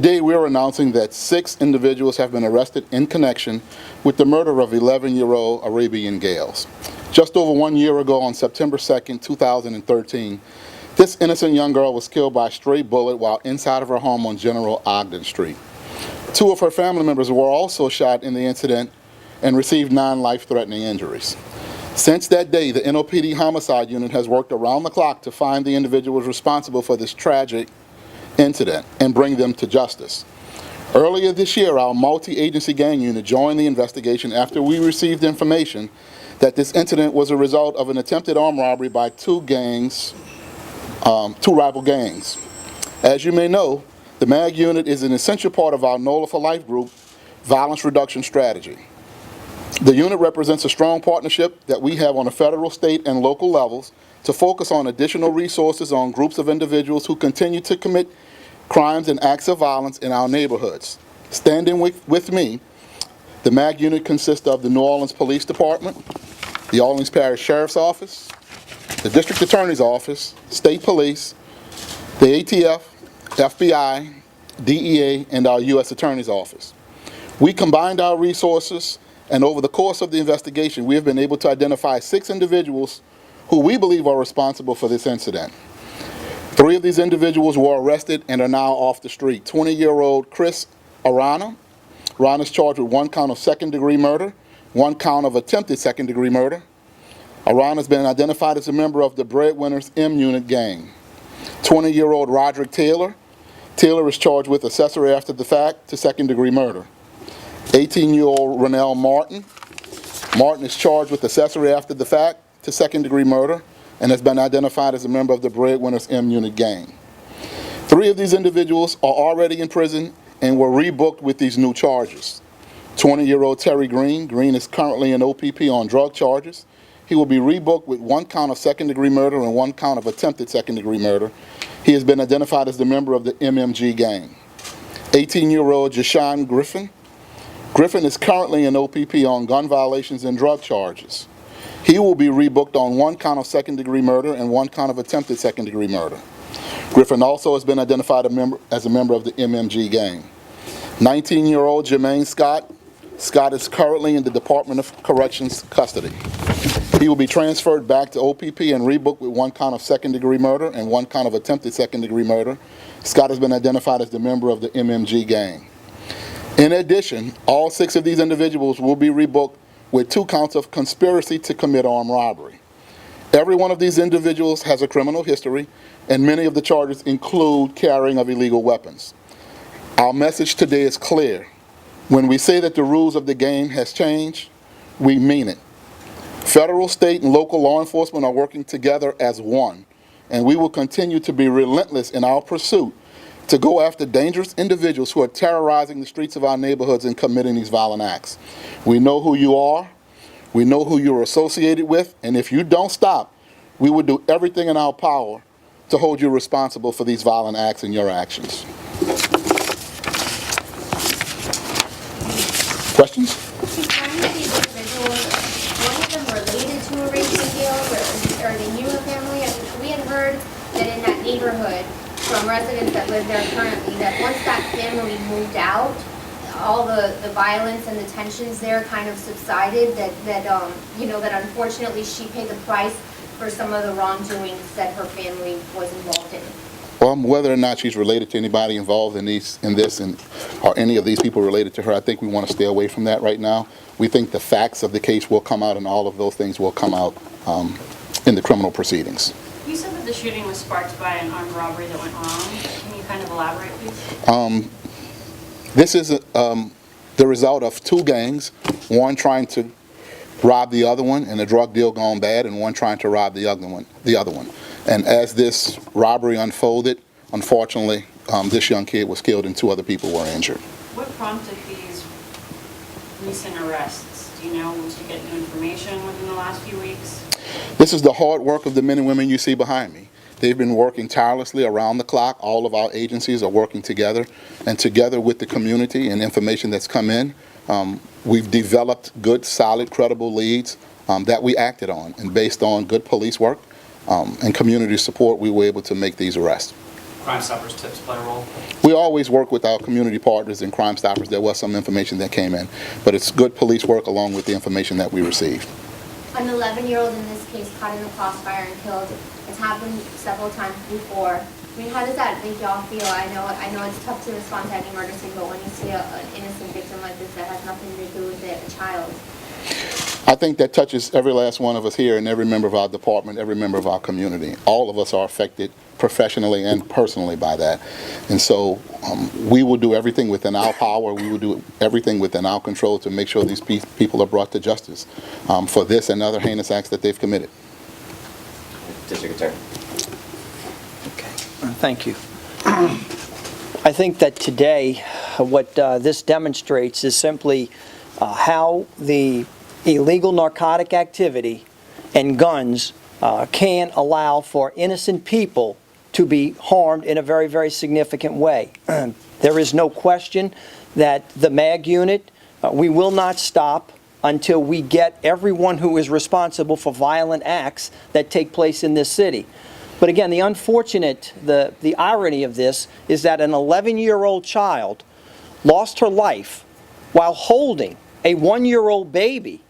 Today we are announcing that 6 individuals have been arrested in connection with the murder of 11-year-old Arabian Gayles. Just over 1 year ago on September 2nd, 2013, this innocent young girl was killed by a stray bullet while inside of her home on General Ogden Street. 2 of her family members were also shot in the incident and received non-life-threatening injuries. Since that day, the NOPD Homicide Unit has worked around the clock to find the individuals responsible for this tragic incident and bring them to justice. Earlier this year, our multi-agency gang unit joined the investigation after we received information that this incident was a result of an attempted armed robbery by 2 rival gangs. As you may know, the MAG unit is an essential part of our NOLA for Life group violence reduction strategy. The unit represents a strong partnership that we have on a federal, state, and local levels to focus on additional resources on groups of individuals who continue to commit crimes and acts of violence in our neighborhoods. Standing with me, the MAG unit consists of the New Orleans Police Department, the Orleans Parish Sheriff's Office, the District Attorney's Office, State Police, the ATF, FBI, DEA, and our U.S. Attorney's Office. We combined our resources, and over the course of the investigation, we have been able to identify 6 individuals who we believe are responsible for this incident. 3 of these individuals were arrested and are now off the street. 20-year-old Chris Arana. Arana is charged with 1 count of second-degree murder, 1 count of attempted second-degree murder. Arana has been identified as a member of the Breadwinners M Unit gang. 20-year-old Roderick Taylor. Taylor is charged with accessory after the fact to second-degree murder. 18-year-old Rennell Martin. Martin is charged with accessory after the fact to second-degree murder and has been identified as a member of the Breadwinners M Unit gang. 3 of these individuals are already in prison and were rebooked with these new charges. 20-year-old Terry Green. Green is currently in OPP on drug charges. He will be rebooked with 1 count of second-degree murder and 1 count of attempted second-degree murder. He has been identified as the member of the MMG gang. 18-year-old Jashawn Griffin. Griffin is currently in OPP on gun violations and drug charges. He will be rebooked on 1 count of second-degree murder and 1 count of attempted second-degree murder. Griffin also has been identified as a member of the MMG gang. 19-year-old Jermaine Scott. Scott is currently in the Department of Corrections custody. He will be transferred back to OPP and rebooked with 1 count of second-degree murder and 1 count of attempted second-degree murder. Scott has been identified as the member of the MMG gang. In addition, all 6 of these individuals will be rebooked with 2 counts of conspiracy to commit armed robbery. Every one of these individuals has a criminal history, and many of the charges include carrying of illegal weapons. Our message today is clear. When we say that the rules of the game has changed, we mean it. Federal, state, and local law enforcement are working together as one, and we will continue to be relentless in our pursuit to go after dangerous individuals who are terrorizing the streets of our neighborhoods and committing these violent acts. We know who you are, we know who you're associated with, and if you don't stop, we will do everything in our power to hold you responsible for these violent acts and your actions. Questions? One of them related to Arabian Gayles, or they knew a family? We had heard that in that neighborhood, from residents that live there currently, that once that family moved out, all the violence and the tensions there kind of subsided, that unfortunately she paid the price for some of the wrongdoings that her family was involved in. Whether or not she's related to anybody involved in this, or any of these people related to her, I think we want to stay away from that right now. We think the facts of the case will come out, and all of those things will come out in the criminal proceedings. You said that the shooting was sparked by an armed robbery that went wrong. Can you kind of elaborate, please? This is the result of 2 gangs, one trying to rob the other one, and a drug deal gone bad, and one trying to rob the other one. And as this robbery unfolded, unfortunately, this young kid was killed and 2 other people were injured. What prompted these recent arrests? Do you know, did you get new information within the last few weeks? This is the hard work of the men and women you see behind me. They've been working tirelessly around the clock. All of our agencies are working together, and together with the community and information that's come in, we've developed good, solid, credible leads that we acted on. And based on good police work and community support, we were able to make these arrests. Crime Stoppers tips play a role? We always work with our community partners and Crime Stoppers. There was some information that came in, but it's good police work along with the information that we received. An 11-year-old in this case caught in a crossfire and killed. It's happened several times before. I mean, how does that make y'all feel? I know it's tough to respond to any murder scene, but when you see an innocent victim like this that has nothing to do with it, a child. I think that touches every last one of us here and every member of our department, every member of our community. All of us are affected professionally and personally by that. And so we will do everything within our power. We will do everything within our control to make sure these people are brought to justice for this and other heinous acts that they've committed. District Attorney. Okay, thank you. I think that today what this demonstrates is simply how the illegal narcotic activity and guns can allow for innocent people to be harmed in a very, very significant way. There is no question that the MAG unit, we will not stop until we get everyone who is responsible for violent acts that take place in this city. But again, the unfortunate, the irony of this is that an 11-year-old child lost her life while holding a 1-year-old baby.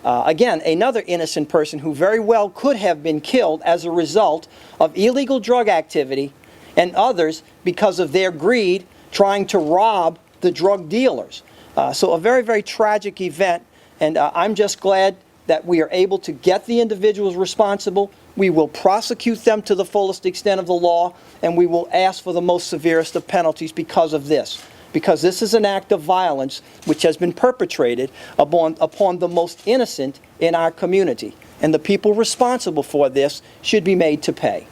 Again, another innocent person who very well could have been killed as a result of illegal drug activity and others because of their greed trying to rob the drug dealers. So a very, very tragic event, and I'm just glad that we are able to get the individuals responsible. We will prosecute them to the fullest extent of the law, and we will ask for the most severest of penalties because of this. Because this is an act of violence which has been perpetrated upon the most innocent in our community. And the people responsible for this should be made to pay.